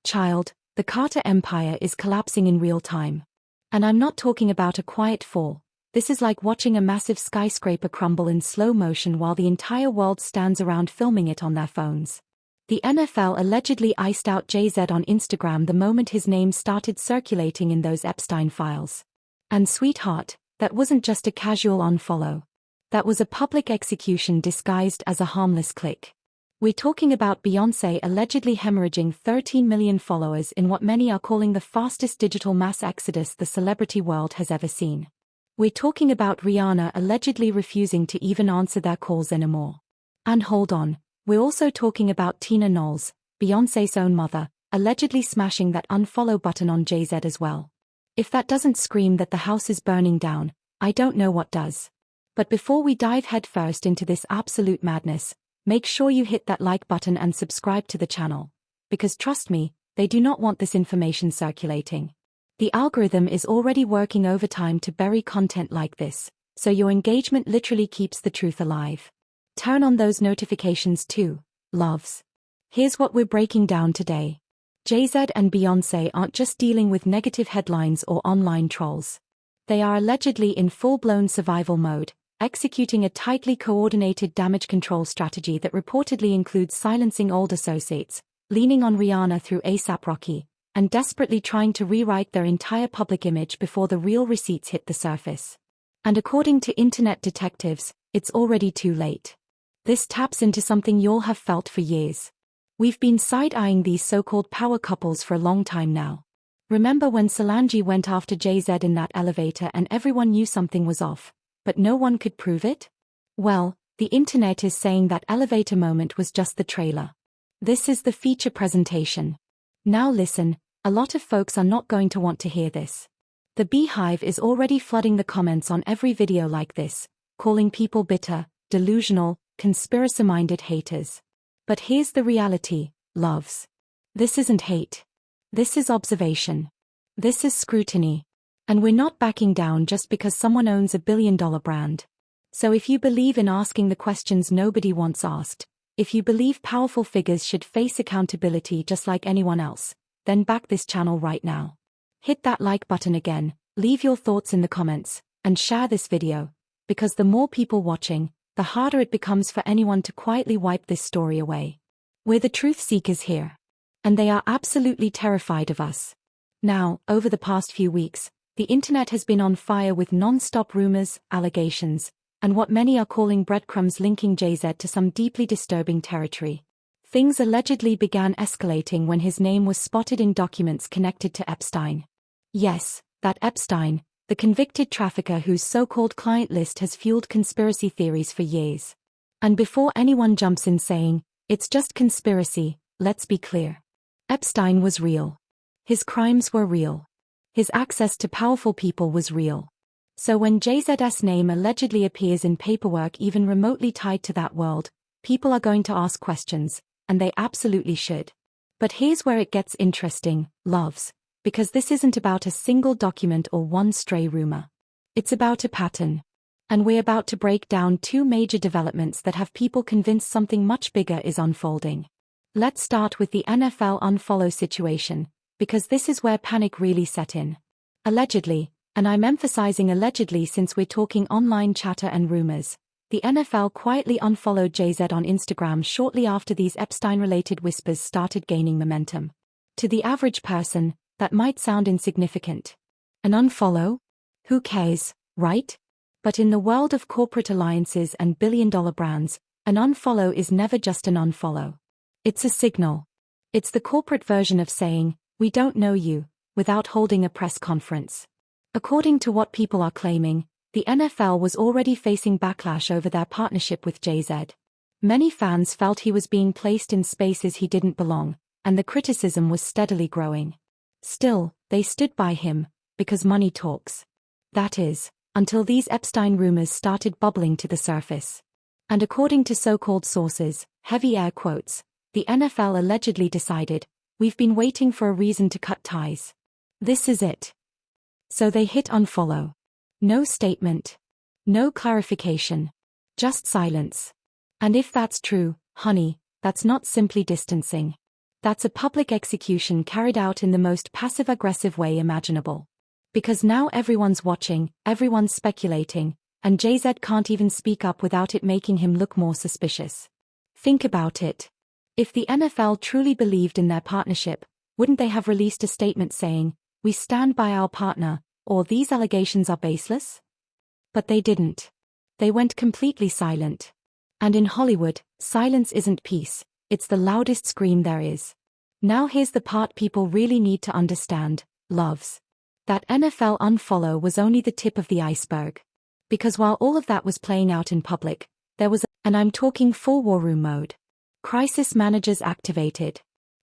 Child, the Carter Empire is collapsing in real time. And I'm not talking about a quiet fall. This is like watching a massive skyscraper crumble in slow motion while the entire world stands around filming it on their phones. The NFL allegedly iced out Jay-Z on Instagram the moment his name started circulating in those Epstein files. And sweetheart, that wasn't just a casual unfollow. That was a public execution disguised as a harmless click. We're talking about Beyoncé allegedly hemorrhaging 13 million followers in what many are calling the fastest digital mass exodus the celebrity world has ever seen. We're talking about Rihanna allegedly refusing to even answer their calls anymore. And hold on, we're also talking about Tina Knowles, Beyoncé's own mother, allegedly smashing that unfollow button on Jay-Z as well. If that doesn't scream that the house is burning down, I don't know what does. But before we dive headfirst into this absolute madness, make sure you hit that like button and subscribe to the channel. Because trust me, they do not want this information circulating. The algorithm is already working overtime to bury content like this, so your engagement literally keeps the truth alive. Turn on those notifications too, loves. Here's what we're breaking down today. Jay-Z and Beyoncé aren't just dealing with negative headlines or online trolls. They are allegedly in full-blown survival mode, executing a tightly coordinated damage control strategy that reportedly includes silencing old associates, leaning on Rihanna through A$AP Rocky, and desperately trying to rewrite their entire public image before the real receipts hit the surface. And according to internet detectives, it's already too late. This taps into something you'll have felt for years. We've been side-eyeing these so-called power couples for a long time now. Remember when Solange went after Jay-Z in that elevator and everyone knew something was off, but no one could prove it? Well, the internet is saying that elevator moment was just the trailer. This is the feature presentation. Now listen, a lot of folks are not going to want to hear this. The Beehive is already flooding the comments on every video like this, calling people bitter, delusional, conspiracy-minded haters. But here's the reality, loves. This isn't hate. This is observation. This is scrutiny. And we're not backing down just because someone owns a billion-dollar brand. So if you believe in asking the questions nobody wants asked, if you believe powerful figures should face accountability just like anyone else, then back this channel right now. Hit that like button again, leave your thoughts in the comments, and share this video, because the more people watching, the harder it becomes for anyone to quietly wipe this story away. We're the truth seekers here. And they are absolutely terrified of us. Now, over the past few weeks, the internet has been on fire with non-stop rumors, allegations, and what many are calling breadcrumbs linking Jay-Z to some deeply disturbing territory. Things allegedly began escalating when his name was spotted in documents connected to Epstein. Yes, that Epstein, the convicted trafficker whose so-called client list has fueled conspiracy theories for years. And before anyone jumps in saying, it's just conspiracy, let's be clear. Epstein was real. His crimes were real. His access to powerful people was real. So when Jay-Z's name allegedly appears in paperwork even remotely tied to that world, people are going to ask questions, and they absolutely should. But here's where it gets interesting, loves, because this isn't about a single document or one stray rumor. It's about a pattern. And we're about to break down two major developments that have people convinced something much bigger is unfolding. Let's start with the NFL unfollow situation, because this is where panic really set in. Allegedly, and I'm emphasizing allegedly since we're talking online chatter and rumors, the NFL quietly unfollowed Jay-Z on Instagram shortly after these Epstein-related whispers started gaining momentum. To the average person, that might sound insignificant. An unfollow? Who cares, right? But in the world of corporate alliances and billion-dollar brands, an unfollow is never just an unfollow. It's a signal. It's the corporate version of saying, we don't know you, without holding a press conference. According to what people are claiming, the NFL was already facing backlash over their partnership with Jay-Z. Many fans felt he was being placed in spaces he didn't belong, and the criticism was steadily growing. Still, they stood by him, because money talks. That is, until these Epstein rumors started bubbling to the surface. And according to so-called sources, heavy air quotes, the NFL allegedly decided, we've been waiting for a reason to cut ties. This is it. So they hit unfollow. No statement. No clarification. Just silence. And if that's true, honey, that's not simply distancing. That's a public execution carried out in the most passive-aggressive way imaginable. Because now everyone's watching, everyone's speculating, and JZ can't even speak up without it making him look more suspicious. Think about it. If the NFL truly believed in their partnership, wouldn't they have released a statement saying, "We stand by our partner," or "These allegations are baseless"? But they didn't. They went completely silent. And in Hollywood, silence isn't peace, it's the loudest scream there is. Now here's the part people really need to understand, loves. That NFL unfollow was only the tip of the iceberg. Because while all of that was playing out in public, there was and I'm talking full war room mode. Crisis managers activated.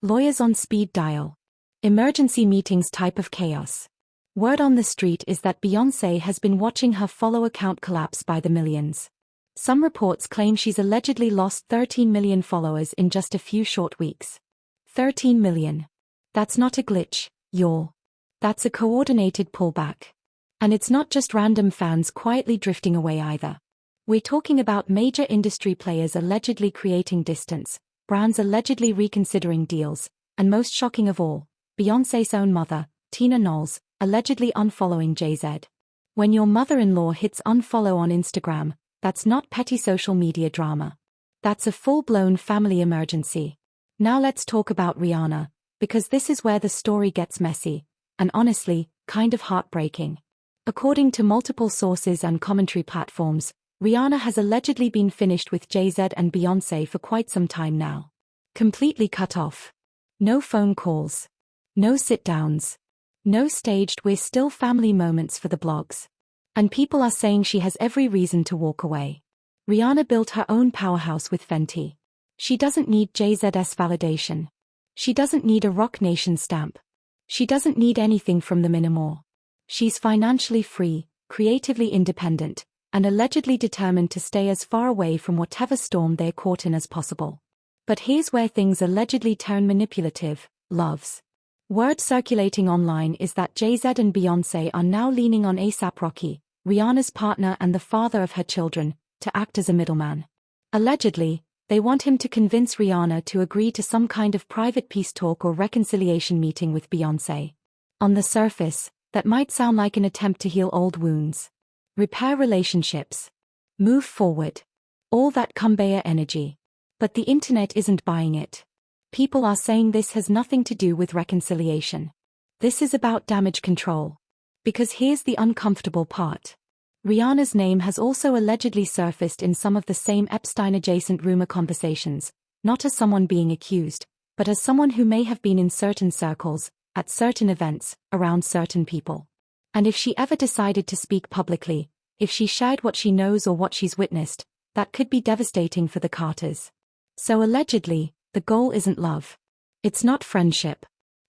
Lawyers on speed dial. Emergency meetings type of chaos. Word on the street is that Beyoncé has been watching her follow account collapse by the millions. Some reports claim she's allegedly lost 13 million followers in just a few short weeks. 13 million. That's not a glitch, y'all. That's a coordinated pullback. And it's not just random fans quietly drifting away either. We're talking about major industry players allegedly creating distance, brands allegedly reconsidering deals, and most shocking of all, Beyoncé's own mother, Tina Knowles, allegedly unfollowing JZ. When your mother-in-law hits unfollow on Instagram, that's not petty social media drama. That's a full-blown family emergency. Now let's talk about Rihanna, because this is where the story gets messy, and honestly, kind of heartbreaking. According to multiple sources and commentary platforms, Rihanna has allegedly been finished with JZ and Beyoncé for quite some time now. Completely cut off. No phone calls. No sit-downs. No staged "we're still family" moments for the blogs. And people are saying she has every reason to walk away. Rihanna built her own powerhouse with Fenty. She doesn't need JZ's validation. She doesn't need a Roc Nation stamp. She doesn't need anything from them anymore. She's financially free, creatively independent, and allegedly determined to stay as far away from whatever storm they're caught in as possible. But here's where things allegedly turn manipulative, loves. Word circulating online is that JZ and Beyoncé are now leaning on A$AP Rocky, Rihanna's partner and the father of her children, to act as a middleman. Allegedly, they want him to convince Rihanna to agree to some kind of private peace talk or reconciliation meeting with Beyoncé. On the surface, that might sound like an attempt to heal old wounds. Repair relationships. Move forward. All that kumbaya energy. But the internet isn't buying it. People are saying this has nothing to do with reconciliation. This is about damage control. Because here's the uncomfortable part. Rihanna's name has also allegedly surfaced in some of the same Epstein-adjacent rumor conversations, not as someone being accused, but as someone who may have been in certain circles, at certain events, around certain people. And if she ever decided to speak publicly, if she shared what she knows or what she's witnessed, that could be devastating for the Carters. So allegedly, the goal isn't love. It's not friendship.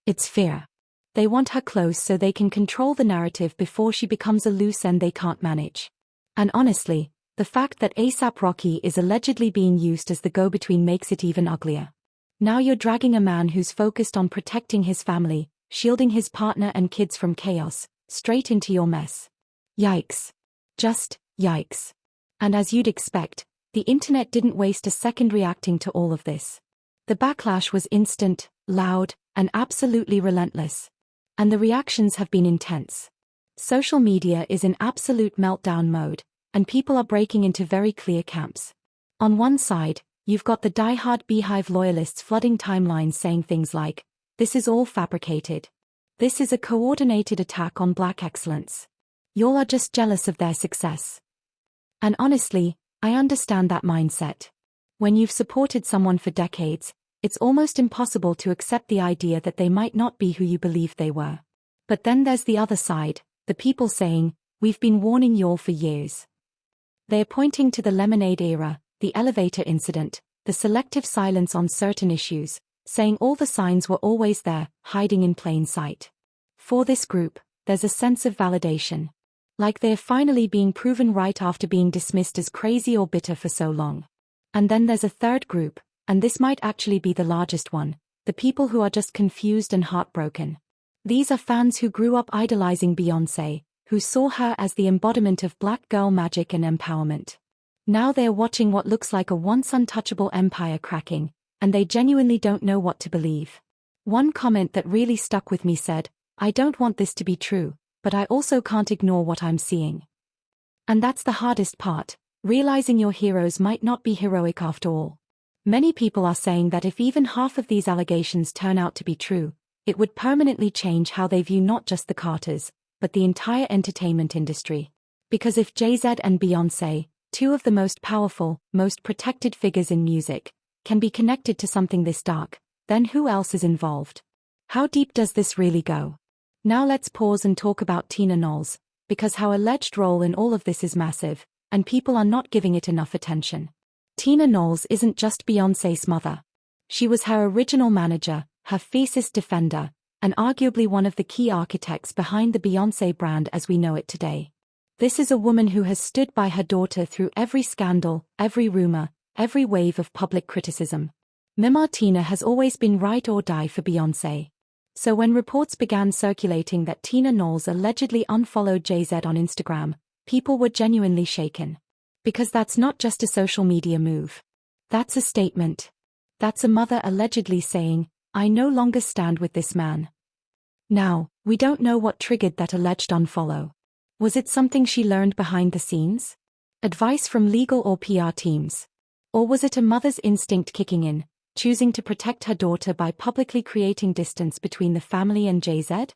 It's fear. They want her close so they can control the narrative before she becomes a loose end they can't manage. And honestly, the fact that A$AP Rocky is allegedly being used as the go-between makes it even uglier. Now you're dragging a man who's focused on protecting his family, shielding his partner and kids from chaos, straight into your mess. Yikes. Just, yikes. And as you'd expect, the internet didn't waste a second reacting to all of this. The backlash was instant, loud, and absolutely relentless. And the reactions have been intense. Social media is in absolute meltdown mode, and people are breaking into very clear camps. On one side, you've got the die-hard Beehive loyalists flooding timelines saying things like, "This is all fabricated. This is a coordinated attack on Black excellence. Y'all are just jealous of their success." And honestly, I understand that mindset. When you've supported someone for decades, it's almost impossible to accept the idea that they might not be who you believed they were. But then there's the other side, the people saying, "We've been warning y'all for years." They're pointing to the Lemonade era, the elevator incident, the selective silence on certain issues, saying all the signs were always there, hiding in plain sight. For this group, there's a sense of validation. Like they're finally being proven right after being dismissed as crazy or bitter for so long. And then there's a third group, and this might actually be the largest one, the people who are just confused and heartbroken. These are fans who grew up idolizing Beyoncé, who saw her as the embodiment of Black girl magic and empowerment. Now they're watching what looks like a once untouchable empire cracking, and they genuinely don't know what to believe. One comment that really stuck with me said, "I don't want this to be true, but I also can't ignore what I'm seeing." And that's the hardest part, realizing your heroes might not be heroic after all. Many people are saying that if even half of these allegations turn out to be true, it would permanently change how they view not just the Carters, but the entire entertainment industry. Because if Jay-Z and Beyoncé, two of the most powerful, most protected figures in music, can be connected to something this dark, then who else is involved? How deep does this really go? Now let's pause and talk about Tina Knowles, because her alleged role in all of this is massive, and people are not giving it enough attention. Tina Knowles isn't just Beyoncé's mother. She was her original manager, her fiercest defender, and arguably one of the key architects behind the Beyoncé brand as we know it today. This is a woman who has stood by her daughter through every scandal, every rumor, every wave of public criticism. Tina has always been ride or die for Beyoncé. So when reports began circulating that Tina Knowles allegedly unfollowed Jay-Z on Instagram, people were genuinely shaken. Because that's not just a social media move. That's a statement. That's a mother allegedly saying, "I no longer stand with this man." Now, we don't know what triggered that alleged unfollow. Was it something she learned behind the scenes? Advice from legal or PR teams? Or was it a mother's instinct kicking in, choosing to protect her daughter by publicly creating distance between the family and Jay-Z?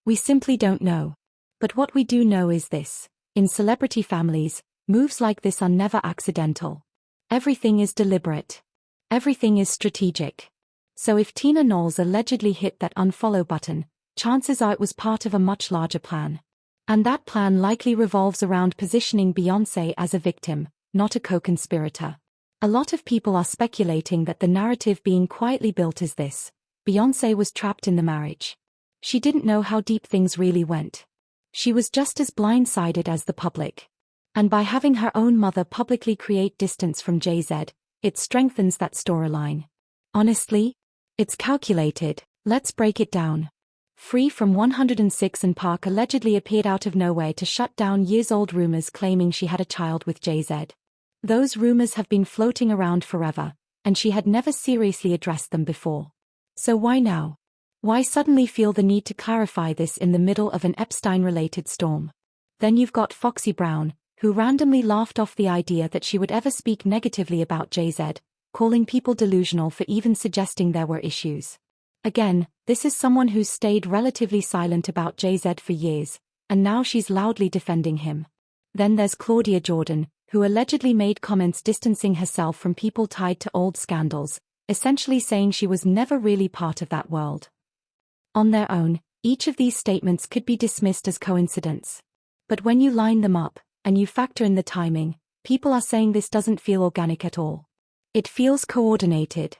We simply don't know. But what we do know is this: in celebrity families, moves like this are never accidental. Everything is deliberate. Everything is strategic. So if Tina Knowles allegedly hit that unfollow button, chances are it was part of a much larger plan. And that plan likely revolves around positioning Beyoncé as a victim, not a co-conspirator. A lot of people are speculating that the narrative being quietly built is this: Beyoncé was trapped in the marriage. She didn't know how deep things really went. She was just as blindsided as the public. And by having her own mother publicly create distance from Jay-Z, it strengthens that storyline. Honestly, it's calculated. Let's break it down. Free from 106 and Park allegedly appeared out of nowhere to shut down years-old rumors claiming she had a child with Jay-Z. Those rumors have been floating around forever, and she had never seriously addressed them before. So why now? Why suddenly feel the need to clarify this in the middle of an Epstein-related storm? Then you've got Foxy Brown, who randomly laughed off the idea that she would ever speak negatively about Jay-Z, calling people delusional for even suggesting there were issues. Again, this is someone who's stayed relatively silent about Jay-Z for years, and now she's loudly defending him. Then there's Claudia Jordan, who allegedly made comments distancing herself from people tied to old scandals, essentially saying she was never really part of that world. On their own, each of these statements could be dismissed as coincidence. But when you line them up, and you factor in the timing, people are saying this doesn't feel organic at all. It feels coordinated.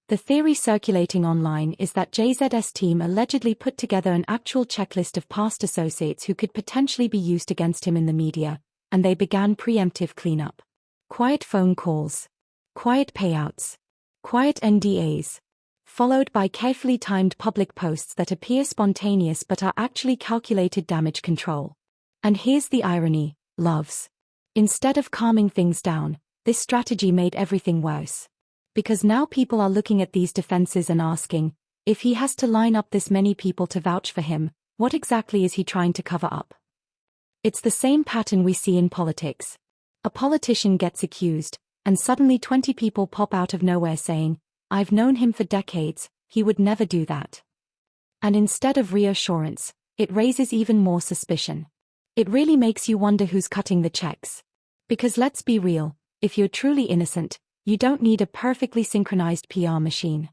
The theory circulating online is that Jay-Z's team allegedly put together an actual checklist of past associates who could potentially be used against him in the media, and they began preemptive cleanup. Quiet phone calls. Quiet payouts. Quiet NDAs. Followed by carefully timed public posts that appear spontaneous but are actually calculated damage control. And here's the irony, loves. Instead of calming things down, this strategy made everything worse. Because now people are looking at these defenses and asking, if he has to line up this many people to vouch for him, what exactly is he trying to cover up? It's the same pattern we see in politics. A politician gets accused, and suddenly 20 people pop out of nowhere saying, "I've known him for decades, he would never do that." And instead of reassurance, it raises even more suspicion. It really makes you wonder who's cutting the checks. Because let's be real, if you're truly innocent, you don't need a perfectly synchronized PR machine.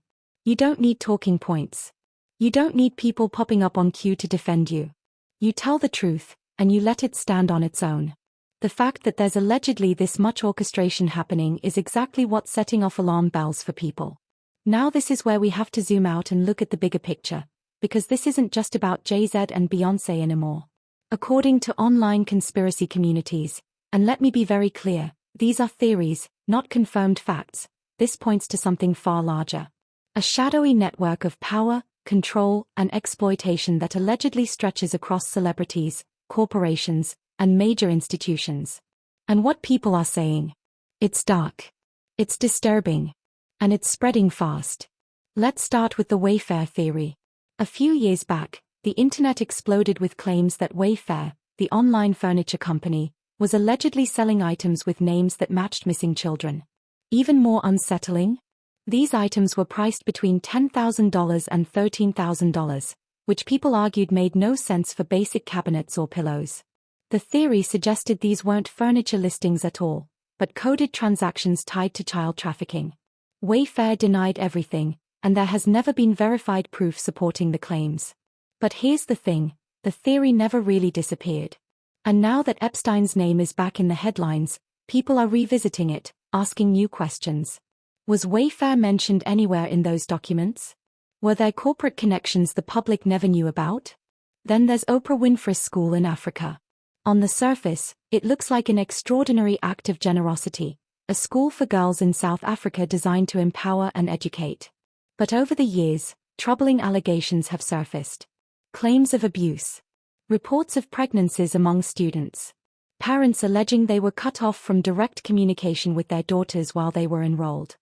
You don't need talking points. You don't need people popping up on cue to defend you. You tell the truth, and you let it stand on its own. The fact that there's allegedly this much orchestration happening is exactly what's setting off alarm bells for people. Now this is where we have to zoom out and look at the bigger picture, because this isn't just about Jay-Z and Beyoncé anymore. According to online conspiracy communities, and let me be very clear, these are theories, not confirmed facts. This points to something far larger. A shadowy network of power, control, and exploitation that allegedly stretches across celebrities, corporations, and major institutions. And what people are saying? It's dark. It's disturbing. And it's spreading fast. Let's start with the Wayfair theory. A few years back, the internet exploded with claims that Wayfair, the online furniture company, was allegedly selling items with names that matched missing children. Even more unsettling? These items were priced between $10,000 and $13,000, which people argued made no sense for basic cabinets or pillows. The theory suggested these weren't furniture listings at all, but coded transactions tied to child trafficking. Wayfair denied everything, and there has never been verified proof supporting the claims. But here's the thing, the theory never really disappeared. And now that Epstein's name is back in the headlines, people are revisiting it, asking new questions. Was Wayfair mentioned anywhere in those documents? Were there corporate connections the public never knew about? Then there's Oprah Winfrey's school in Africa. On the surface, it looks like an extraordinary act of generosity, a school for girls in South Africa designed to empower and educate. But over the years, troubling allegations have surfaced. Claims of abuse. Reports of pregnancies among students. Parents alleging they were cut off from direct communication with their daughters while they were enrolled.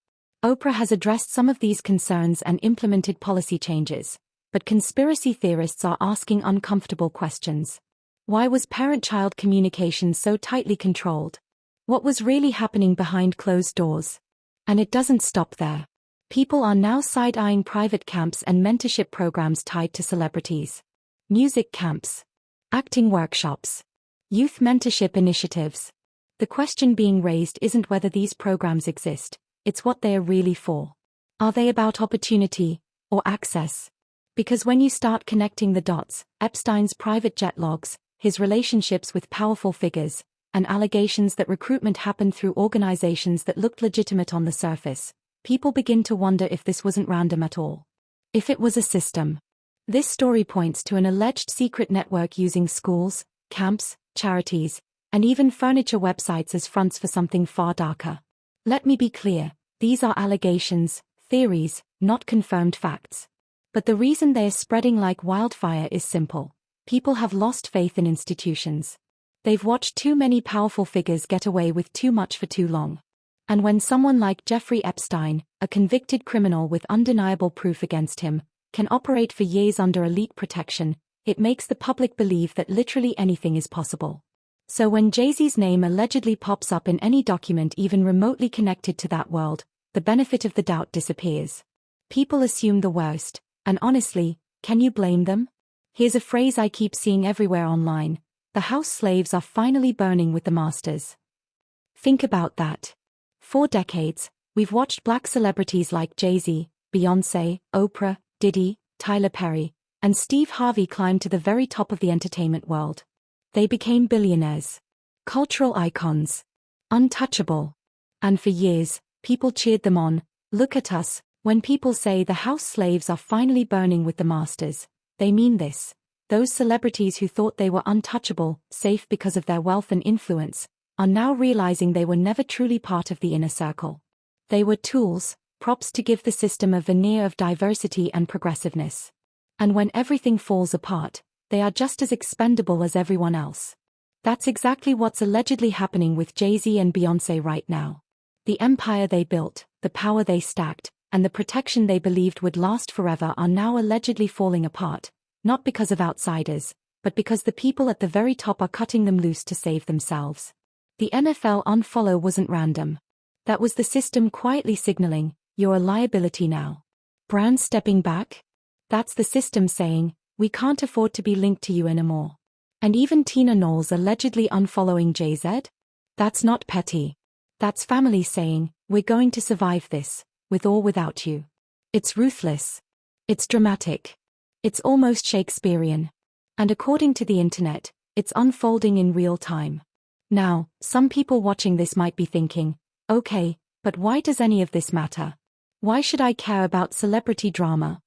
Oprah has addressed some of these concerns and implemented policy changes, but conspiracy theorists are asking uncomfortable questions. Why was parent-child communication so tightly controlled? What was really happening behind closed doors? And it doesn't stop there. People are now side-eyeing private camps and mentorship programs tied to celebrities. Music camps. Acting workshops. Youth mentorship initiatives. The question being raised isn't whether these programs exist, it's what they are really for. Are they about opportunity, or access? Because when you start connecting the dots, Epstein's private jet logs, his relationships with powerful figures, and allegations that recruitment happened through organizations that looked legitimate on the surface, people begin to wonder if this wasn't random at all. If it was a system. This story points to an alleged secret network using schools, camps, charities, and even furniture websites as fronts for something far darker. Let me be clear, these are allegations, theories, not confirmed facts. But the reason they are spreading like wildfire is simple. People have lost faith in institutions. They've watched too many powerful figures get away with too much for too long. And when someone like Jeffrey Epstein, a convicted criminal with undeniable proof against him, can operate for years under elite protection, it makes the public believe that literally anything is possible. So when Jenzi's name allegedly pops up in any document even remotely connected to that world, the benefit of the doubt disappears. People assume the worst, and honestly, can you blame them? Here's a phrase I keep seeing everywhere online: the house slaves are finally burning with the masters. Think about that. For decades, we've watched black celebrities like Jenzi, Beyoncé, Oprah, Diddy, Tyler Perry, and Steve Harvey climb to the very top of the entertainment world. They became billionaires. Cultural icons. Untouchable. And for years, people cheered them on. Look at us. When people say the house slaves are finally burning with the masters, they mean this. Those celebrities who thought they were untouchable, safe because of their wealth and influence, are now realizing they were never truly part of the inner circle. They were tools, props to give the system a veneer of diversity and progressiveness. And when everything falls apart, they are just as expendable as everyone else. That's exactly what's allegedly happening with Jenzi and Beyoncé right now. The empire they built, the power they stacked, and the protection they believed would last forever are now allegedly falling apart, not because of outsiders, but because the people at the very top are cutting them loose to save themselves. The NFL unfollow wasn't random. That was the system quietly signaling, you're a liability now. Brands stepping back? That's the system saying, we can't afford to be linked to you anymore. And even Tina Knowles allegedly unfollowing Jay-Z? That's not petty. That's family saying, we're going to survive this, with or without you. It's ruthless. It's dramatic. It's almost Shakespearean. And according to the internet, it's unfolding in real time. Now, some people watching this might be thinking, okay, but why does any of this matter? Why should I care about celebrity drama?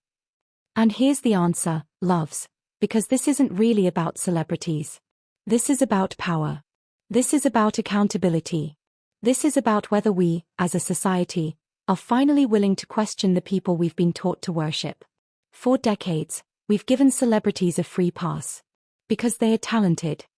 And here's the answer, loves. Because this isn't really about celebrities. This is about power. This is about accountability. This is about whether we, as a society, are finally willing to question the people we've been taught to worship. For decades, we've given celebrities a free pass. Because they are talented,